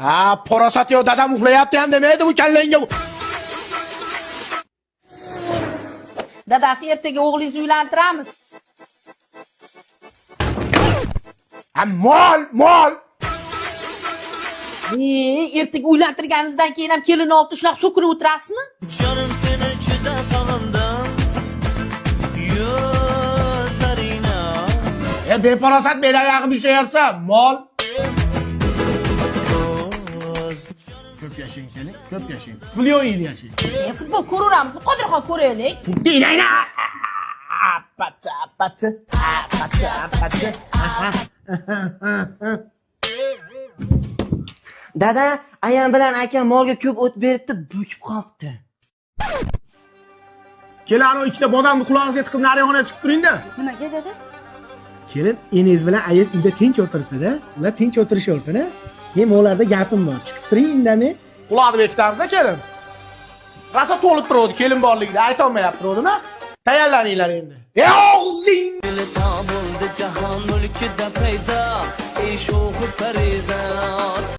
Ha, porosat yo'q, dadam uxlayapti ham demaydi bu kallangga. Dadasi ertaga o'g'lingizni uylantiramiz. Ha, mol. Ertaga uylantirganingizdan keyin ham kelin olti shunaqa so'kinib o'tirasizmi? Canım seni juda sog'indim. Yuzlaringni. Beporosat meni oyog'im ushlayapsa, mol. Ko'p yashang keling, ko'p yashang. Million yil yashang. Futbol ko'raveramiz. Qodirxon ko'raylik. Dinayna. Pata. Dada, ayam bilan akam molga ko'p o't beribdi, bo'kib qolibdi. Kelin, ana ikkita bodamni qulog'ingizga tiqib naryoqqa chiqib turing-da. Nimaga dedi? Kelin, eningiz bilan ayingiz uyda tinch o'tiribdi-da. Ular tinch o'tirishaversin-a. Men ularda gapim bor. Chiqib turing indamay. Quloqni bekitamiz-a, kelin. Rosa to'lib turadi, kelin borligida ayta olmayapti, to'g'rimi? Tayyorlaninglar endi. Og'zing Bo'ldi jahon mulkida paydo. Ey sho'xi farizat.